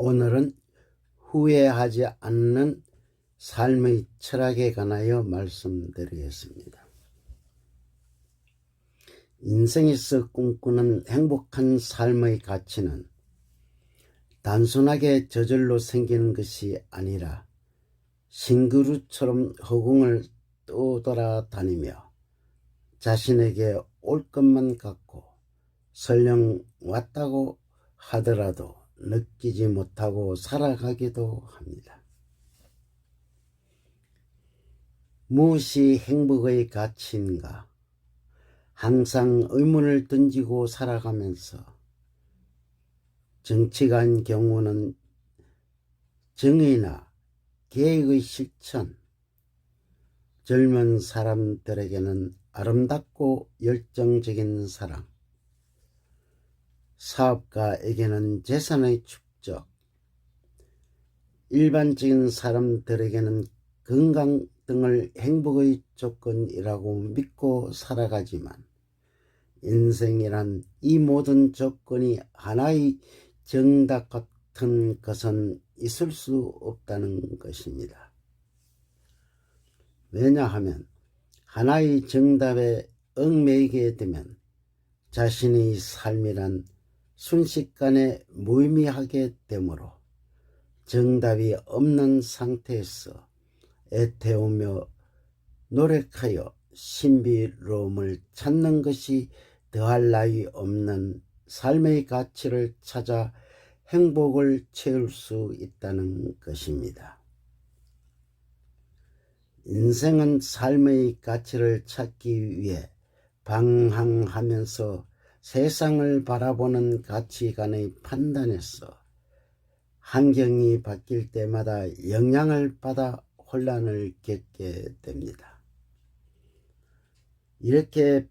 오늘은 후회하지 않는 삶의 철학에 관하여 말씀드리겠습니다. 인생에서 꿈꾸는 행복한 삶의 가치는 단순하게 저절로 생기는 것이 아니라 싱그루처럼 허공을 떠돌아다니며 자신에게 올 것만 같고 설령 왔다고 하더라도 느끼지 못하고 살아가기도 합니다. 무엇이 행복의 가치인가? 항상 의문을 던지고 살아가면서 정치가인 경우는 정의나 계획의 실천, 젊은 사람들에게는 아름답고 열정적인 사랑, 사업가에게는 재산의 축적, 일반적인 사람들에게는 건강 등을 행복의 조건이라고 믿고 살아가지만 인생이란 이 모든 조건이 하나의 정답 같은 것은 있을 수 없다는 것입니다. 왜냐하면 하나의 정답에 얽매이게 되면 자신의 삶이란 순식간에 무의미하게 되므로 정답이 없는 상태에서 애태우며 노력하여 신비로움을 찾는 것이 더할 나위 없는 삶의 가치를 찾아 행복을 채울 수 있다는 것입니다. 인생은 삶의 가치를 찾기 위해 방황하면서 세상을 바라보는 가치관의 판단에서 환경이 바뀔 때마다 영향을 받아 혼란을 겪게 됩니다. 이렇게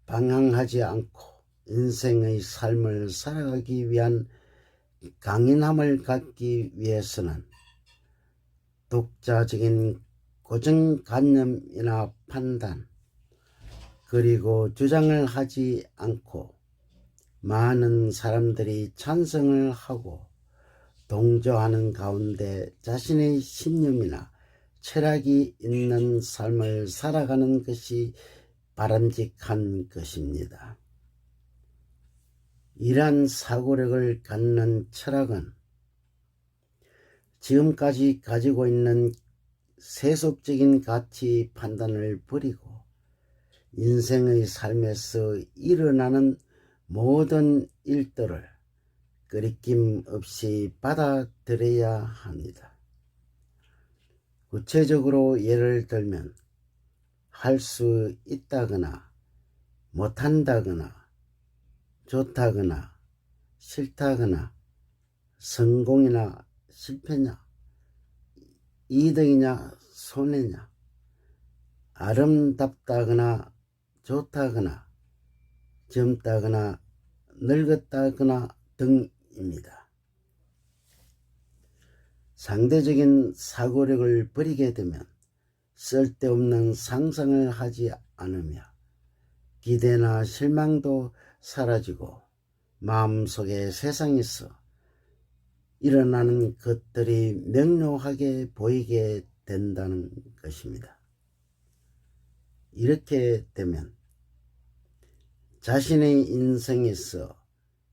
방황하지 않고 인생의 삶을 살아가기 위한 강인함을 갖기 위해서는 독자적인 고정관념이나 판단, 그리고 주장을 하지 않고 많은 사람들이 찬성을 하고 동조하는 가운데 자신의 신념이나 철학이 있는 삶을 살아가는 것이 바람직한 것입니다. 이러한 사고력을 갖는 철학은 지금까지 가지고 있는 세속적인 가치 판단을 버리고 인생의 삶에서 일어나는 모든 일들을 거리낌 없이 받아들여야 합니다. 구체적으로 예를 들면 할 수 있다거나 못한다거나 좋다거나 싫다거나 성공이나 실패냐 이득이냐 손해냐 아름답다거나 좋다거나 젊다거나 늙었다거나 등입니다. 상대적인 사고력을 버리게 되면 쓸데없는 상상을 하지 않으며 기대나 실망도 사라지고 마음속의 세상에서 일어나는 것들이 명료하게 보이게 된다는 것입니다. 이렇게 되면 자신의 인생에서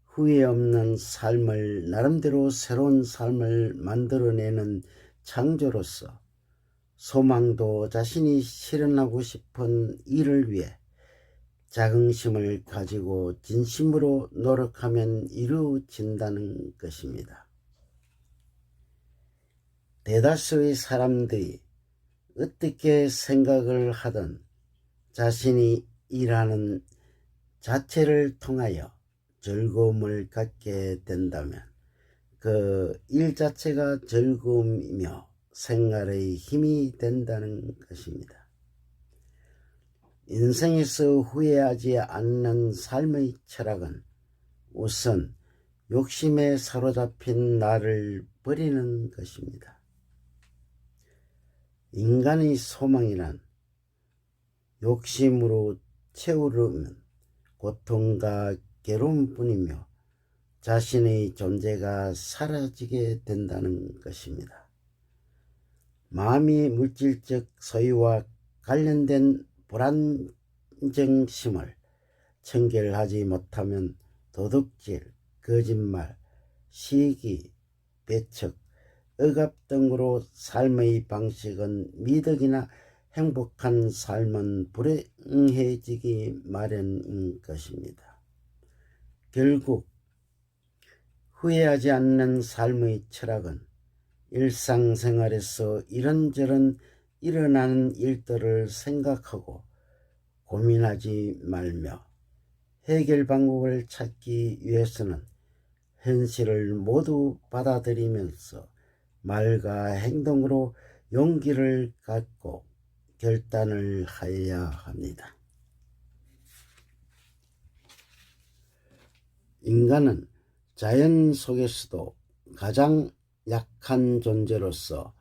후회 없는 삶을 나름대로 새로운 삶을 만들어내는 창조로서 소망도 자신이 실현하고 싶은 일을 위해 자긍심을 가지고 진심으로 노력하면 이루어진다는 것입니다. 대다수의 사람들이 어떻게 생각을 하든 자신이 일하는 자체를 통하여 즐거움을 갖게 된다면 그 일 자체가 즐거움이며 생활의 힘이 된다는 것입니다. 인생에서 후회하지 않는 삶의 철학은 우선 욕심에 사로잡힌 나를 버리는 것입니다. 인간의 소망이란 욕심으로 채우려면 고통과 괴로움뿐이며 자신의 존재가 사라지게 된다는 것입니다. 마음이 물질적 소유와 관련된 불안정심을 청결하지 못하면 도둑질, 거짓말, 시기, 배척, 억압 등으로 삶의 방식은 미덕이나 행복한 삶은 불행해지기 마련인 것입니다. 결국 후회하지 않는 삶의 철학은 일상생활에서 이런저런 일어나는 일들을 생각하고 고민하지 말며 해결 방법을 찾기 위해서는 현실을 모두 받아들이면서 말과 행동으로 용기를 갖고 결단을 하여야 합니다. 인간은 자연 속에서도 가장 약한 존재로서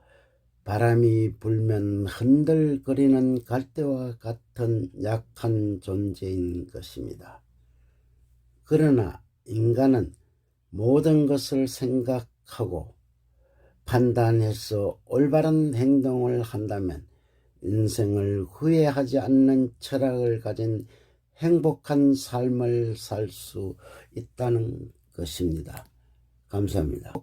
바람이 불면 흔들거리는 갈대와 같은 약한 존재인 것입니다. 그러나 인간은 모든 것을 생각하고 판단해서 올바른 행동을 한다면 인생을 후회하지 않는 철학을 가진 행복한 삶을 살 수 있다는 것입니다. 감사합니다.